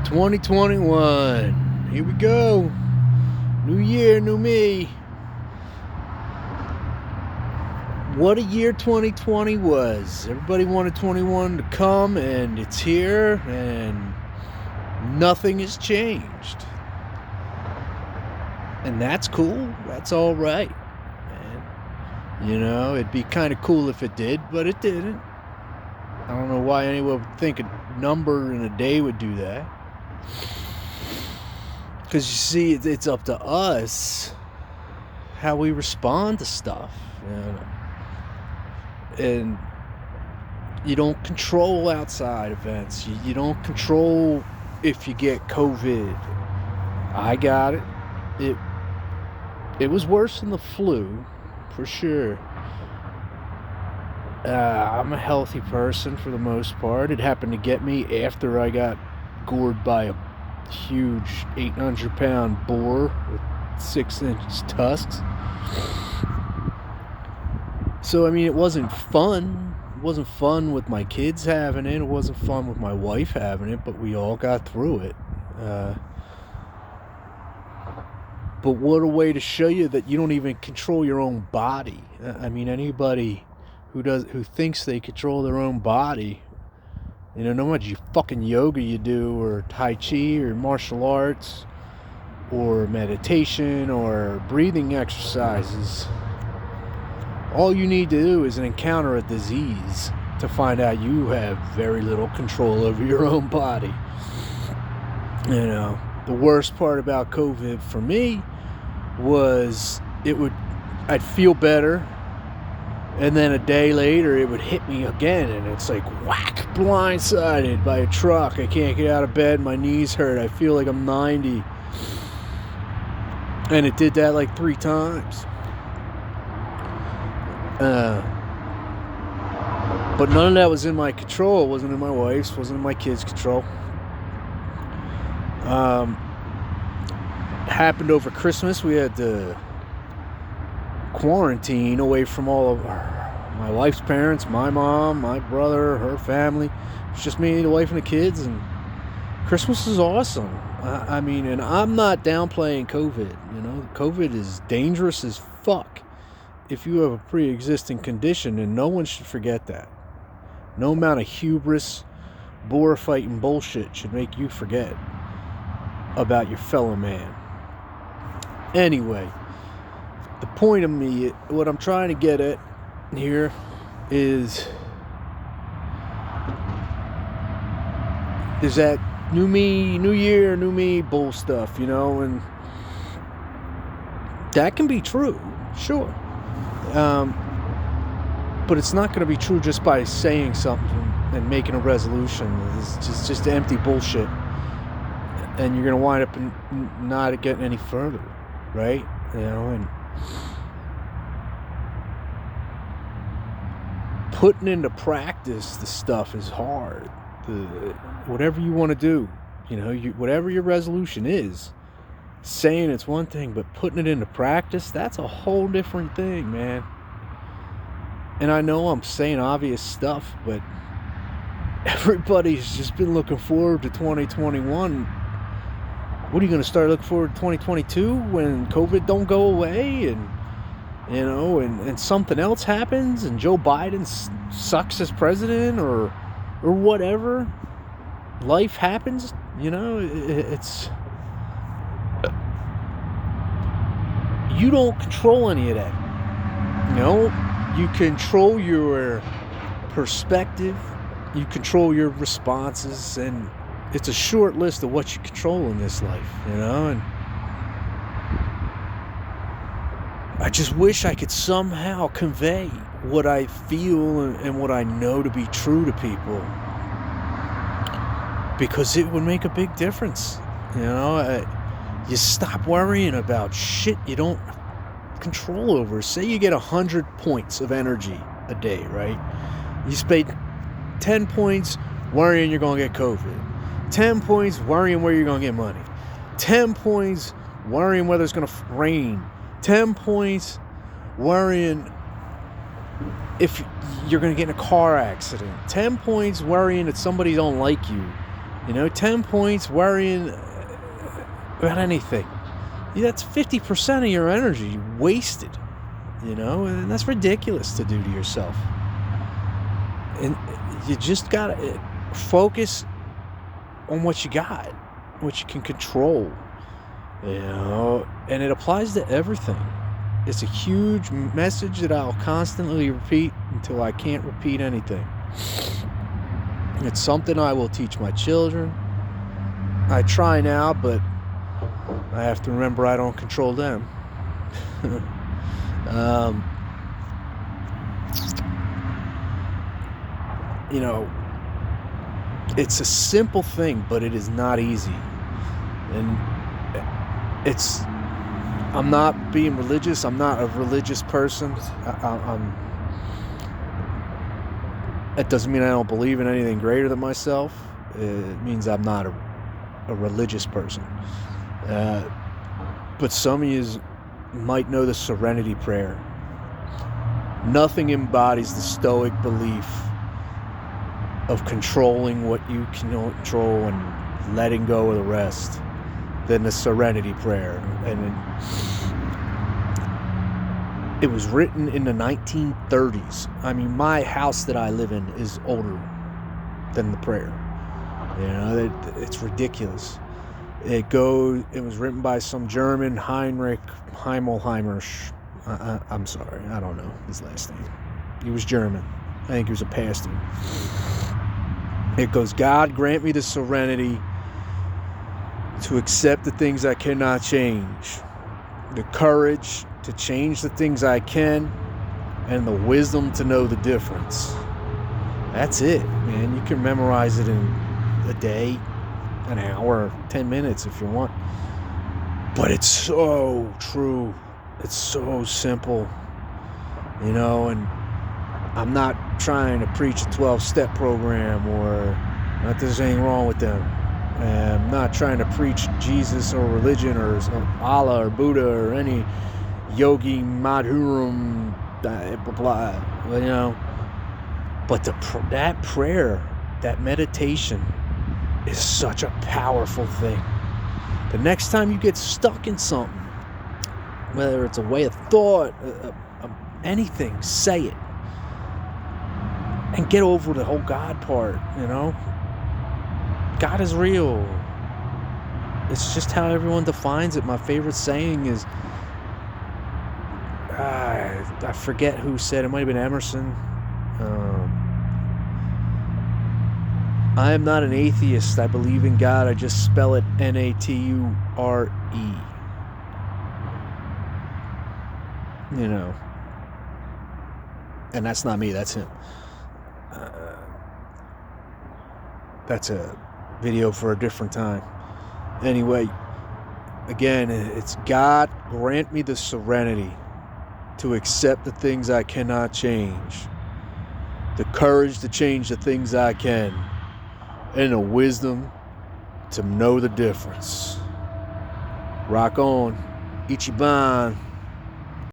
2021. Here we go. New year, new me. What a year 2020 was. Everybody wanted 21 to come, and it's here, and nothing has changed. And that's cool. That's all right, man. You know, it'd be kind of cool if it did, but it didn't. I don't know why anyone would think a number in a day would do that. Because you see, it's up to us how we respond to stuff. You know? And you don't control outside events. You don't control if you get COVID. I got it. It was worse than the flu, for sure. I'm a healthy person for the most part. It happened to get me after I got gored by a huge 800-pound boar with 6-inch tusks. So, I mean, it wasn't fun. It wasn't fun with my kids having it. It wasn't fun with my wife having it, but we all got through it. But what a way to show you that you don't even control your own body. I mean, anybody who thinks they control their own body, you know, no matter you fucking yoga you do, or Tai Chi, or martial arts, or meditation, or breathing exercises, all you need to do is encounter a disease to find out you have very little control over your own body. You know, the worst part about COVID for me was I'd feel better, and then a day later it would hit me again, and it's like whack, blindsided by a truck. I can't get out of bed, my knees hurt, I feel like I'm 90. And it did that like 3 times. But none of that was in my control. It wasn't in my wife's, wasn't in my kids' control. Happened over Christmas. We had to quarantine away from all of my wife's parents, my mom, my brother, her family. It's just me, the wife, and the kids, and Christmas is awesome. I mean, and I'm not downplaying COVID. You know, COVID is dangerous as fuck if you have a pre-existing condition, and no one should forget that. No amount of hubris, boar fighting bullshit should make you forget about your fellow man. Anyway, the point of me, what I'm trying to get at here is that new me, new year, new me bull stuff, you know, and that can be true, sure. But it's not going to be true just by saying something and making a resolution. It's just empty bullshit. And you're going to wind up not getting any further, right? You know, and putting into practice the stuff is hard. Whatever you want to do, you know, whatever your resolution is, saying it's one thing, but putting it into practice, that's a whole different thing, man. And I know I'm saying obvious stuff, but everybody's just been looking forward to 2021. What are you going to start looking forward to 2022 when COVID don't go away, and you know, and something else happens, and Joe Biden sucks as president, or whatever. Life happens, you know. It's you don't control any of that. You know, you control your perspective, you control your responses, and it's a short list of what you control in this life, you know. And I just wish I could somehow convey what I feel and what I know to be true to people, because it would make a big difference, you know. You stop worrying about shit you don't control over. Say you get 100 points of energy a day, right? You spend 10 points worrying you're going to get COVID. 10 points worrying where you're going to get money. 10 points worrying whether it's going to rain. 10 points worrying if you're going to get in a car accident. 10 points worrying that somebody don't like you. 10 points worrying about anything. That's 50% of your energy wasted, and that's ridiculous to do to yourself. And you just gotta focus on what you got, what you can control, and it applies to everything. It's a huge message that I'll constantly repeat until I can't repeat anything. It's something I will teach my children. I try now, but I have to remember I don't control them. It's a simple thing, but it is not easy. And I'm not being religious. I'm not a religious person. That doesn't mean I don't believe in anything greater than myself. It means I'm not a religious person. But some of you might know the Serenity Prayer. Nothing embodies the Stoic belief of controlling what you can control and letting go of the rest than the Serenity Prayer. And it was written in the 1930s. I mean, my house that I live in is older than the prayer. It's ridiculous. It was written by some German, Heinrich Himmelheimer. I'm sorry, I don't know his last name. He was German. I think he was a pastor. It goes, God grant me the serenity to accept the things I cannot change, the courage to change the things I can, and the wisdom to know the difference. That's it, man. You can memorize it in a day, an hour, 10 minutes if you want. But it's so true. It's so simple, and I'm not trying to preach a 12-step program or not there's anything wrong with them. I'm not trying to preach Jesus or religion or Allah or Buddha or any Yogi Madhuram, blah, blah, blah, But that prayer, that meditation is such a powerful thing. The next time you get stuck in something, whether it's a way of thought, anything, say it. And get over the whole God part, God is real. It's just how everyone defines it. My favorite saying is, I forget who said it. Might have been Emerson. I am not an atheist. I believe in God. I just spell it Nature. And that's not me. That's him. That's a video for a different time. Anyway, again, it's God grant me the serenity to accept the things I cannot change, the courage to change the things I can, and the wisdom to know the difference. Rock on. Ichiban.